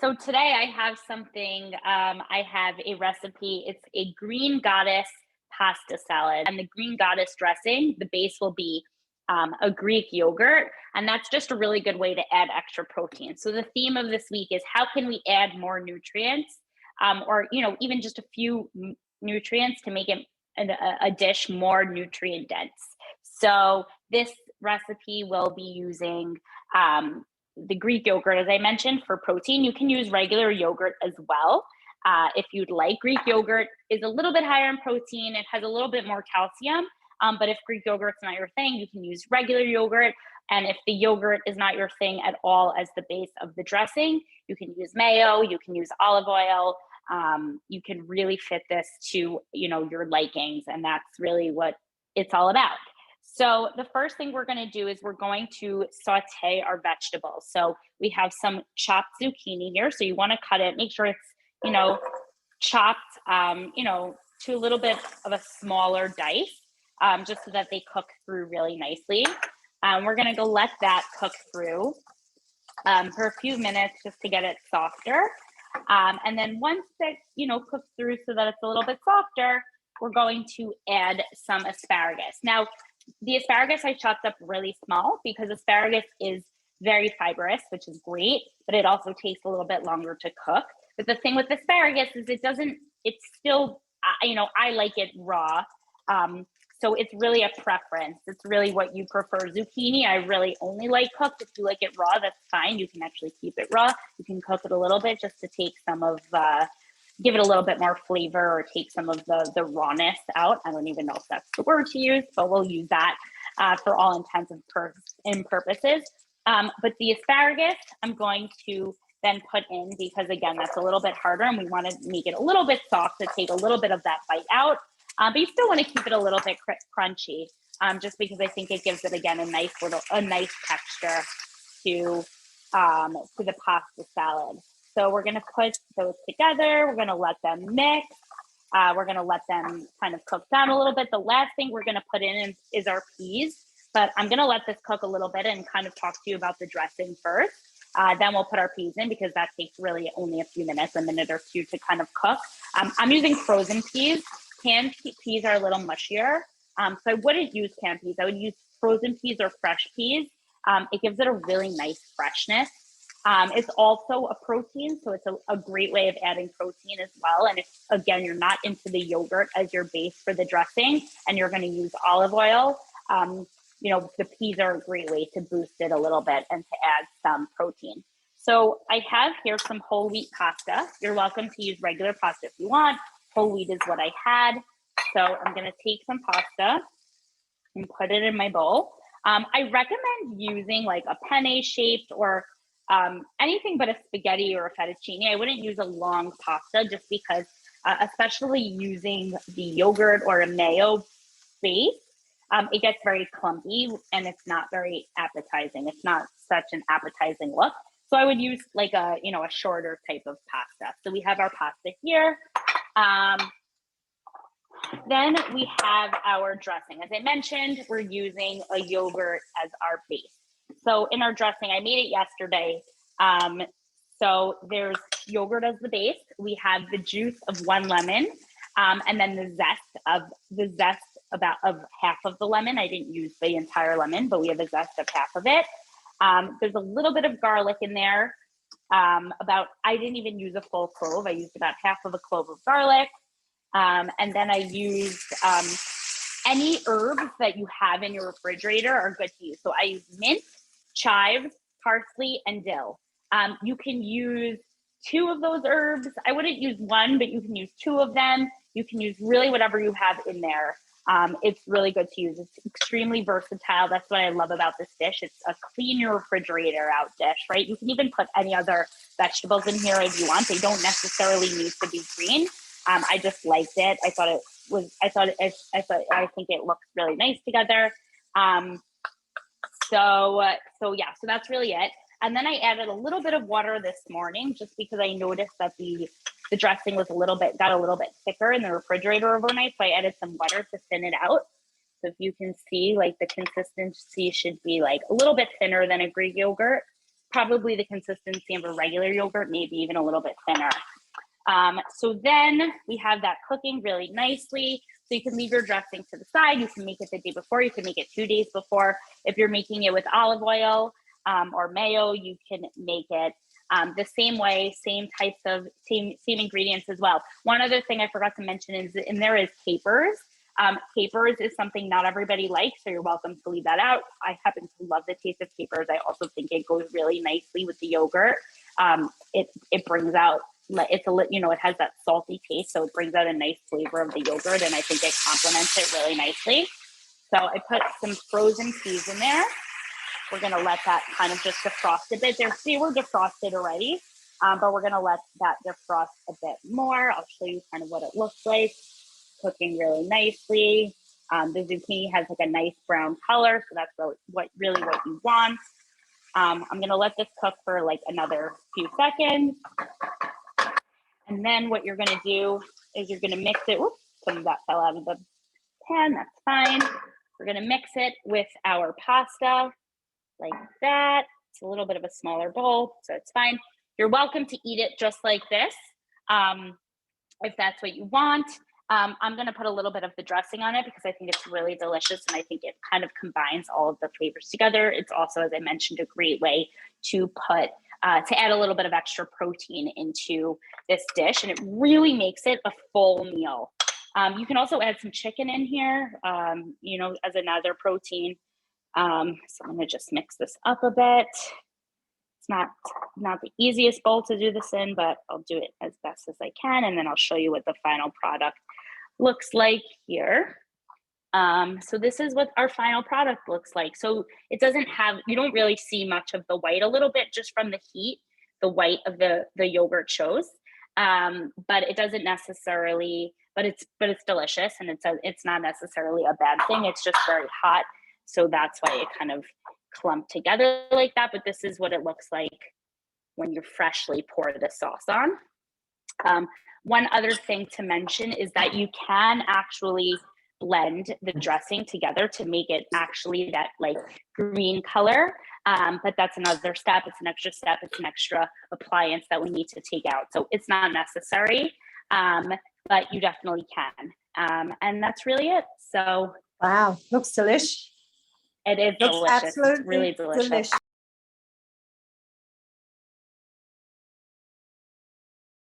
So today I have something, I have a recipe. It's a green goddess pasta salad. And the green goddess dressing, the base will be a Greek yogurt. And that's just a really good way to add extra protein. So the theme of this week is how can we add more nutrients or, even just a few nutrients to make it a dish more nutrient dense. So this recipe will be using the Greek yogurt, as I mentioned, for protein. You can use regular yogurt as well. If you'd like, Greek yogurt is a little bit higher in protein. It has a little bit more calcium. But if Greek yogurt's not your thing, you can use regular yogurt. And if the yogurt is not your thing at all as the base of the dressing, you can use mayo, you can use olive oil. You can really fit this to, your likings. And that's really what it's all about. So the first thing we're going to do is we're going to saute our vegetables. So we have some chopped zucchini here. So you want to cut it, make sure it's, chopped, to a little bit of a smaller dice, just so that they cook through really nicely. We're going to go let that cook through for a few minutes just to get it softer. And then once that, cooks through so that it's a little bit softer, we're going to add some asparagus. Now, the asparagus I chopped up really small because asparagus is very fibrous, which is great, but it also takes a little bit longer to cook. But the thing with asparagus is it's still, I like it raw. So it's really a preference. It's really what you prefer. Zucchini, I really only like cooked. If you like it raw, that's fine. You can actually keep it raw. You can cook it a little bit just to take some of, give it a little bit more flavor or take some of the rawness out. I don't even know if that's the word to use, but we'll use that for all intents and purposes. But the asparagus, I'm going to then put in because, again, that's a little bit harder and we want to make it a little bit soft to take a little bit of that bite out. But you still want to keep it a little bit crunchy, just because I think it gives it, again, a nice texture to the pasta salad. So we're going to put those together. We're going to let them mix. We're going to let them kind of cook down a little bit. The last thing we're going to put in is our peas, but I'm going to let this cook a little bit and kind of talk to you about the dressing first. Then we'll put our peas in because that takes really only a few minutes, a minute or two to kind of cook. I'm using frozen peas. Canned peas are a little mushier. So I wouldn't use canned peas. I would use frozen peas or fresh peas. It gives it a really nice freshness. It's also a protein, so it's a great way of adding protein as well. And if, again, you're not into the yogurt as your base for the dressing and you're going to use olive oil, the peas are a great way to boost it a little bit and to add some protein. So I have here some whole wheat pasta. You're welcome to use regular pasta if you want. Whole wheat is what I had. So I'm going to take some pasta and put it in my bowl. I recommend using like a penne shaped or anything but a spaghetti or a fettuccine. I wouldn't use a long pasta just because, especially using the yogurt or a mayo base, it gets very clumpy and it's not very appetizing. It's not such an appetizing look. So I would use like a shorter type of pasta. So we have our pasta here. Then we have our dressing. As I mentioned, we're using a yogurt as our base. So in our dressing, I made it yesterday. So there's yogurt as the base. We have the juice of one lemon, and then the zest of half of the lemon. I didn't use the entire lemon, but we have a zest of half of it. There's a little bit of garlic in there. I didn't even use a full clove. I used about half of a clove of garlic. And then I used any herbs that you have in your refrigerator are good to use. So I use mint, chives, parsley, and dill. You can use 2 of those herbs. I wouldn't use one, but you can use 2 of them. You can use really whatever you have in there. It's really good to use. It's extremely versatile. That's what I love about this dish. It's a clean your refrigerator out dish, right? You can even put any other vegetables in here if you want. They don't necessarily need to be green. I just liked it. I think it looks really nice together. So that's really it. And then I added a little bit of water this morning just because I noticed that the dressing got a little bit thicker in the refrigerator overnight. So I added some water to thin it out. So if you can see, like, the consistency should be like a little bit thinner than a Greek yogurt. probably the consistency of a regular yogurt, maybe even a little bit thinner. So then we have that cooking really nicely. So you can leave your dressing to the side. You can make it the day before. You can make it 2 days before. If you're making it with olive oil or mayo, you can make it the same way, same ingredients as well. One other thing I forgot to mention is in there is capers. Capers is something not everybody likes, so you're welcome to leave that out. I happen to love the taste of capers. I also think it goes really nicely with the yogurt. It brings out, it's a, you know, it has that salty taste, so it brings out a nice flavor of the yogurt, and I think it complements it really nicely. So I put some frozen peas in there. We're gonna let that kind of just defrost a bit. They were defrosted already, but we're gonna let that defrost a bit more. I'll show you kind of what it looks like. Cooking really nicely. The zucchini has like a nice brown color, so that's what you want. I'm gonna let this cook for like another few seconds. And then what you're gonna do is you're gonna mix it. Whoops, some of that fell out of the pan, that's fine. We're gonna mix it with our pasta like that. It's a little bit of a smaller bowl, so it's fine. You're welcome to eat it just like this, if that's what you want. I'm gonna put a little bit of the dressing on it because I think it's really delicious, and I think it kind of combines all of the flavors together. It's also, as I mentioned, a great way to put to add a little bit of extra protein into this dish, and it really makes it a full meal. You can also add some chicken in here, you know, as another protein. So I'm gonna just mix this up a bit. It's not the easiest bowl to do this in, but I'll do it as best as I can, and then I'll show you what the final product looks like here. So this is what our final product looks like. So it doesn't have, you don't really see much of the white, a little bit just from the heat, the white of the yogurt shows, but it doesn't necessarily, but it's delicious, and it's not necessarily a bad thing. It's just very hot. So that's why it kind of clumped together like that. But this is what it looks like when you freshly pour the sauce on. One other thing to mention is that you can actually blend the dressing together to make it actually that like green color. But that's another step. It's an extra step. It's an extra appliance that we need to take out. So it's not necessary, but you definitely can. And that's really it. So wow, looks delicious. It is delicious. It's really delicious.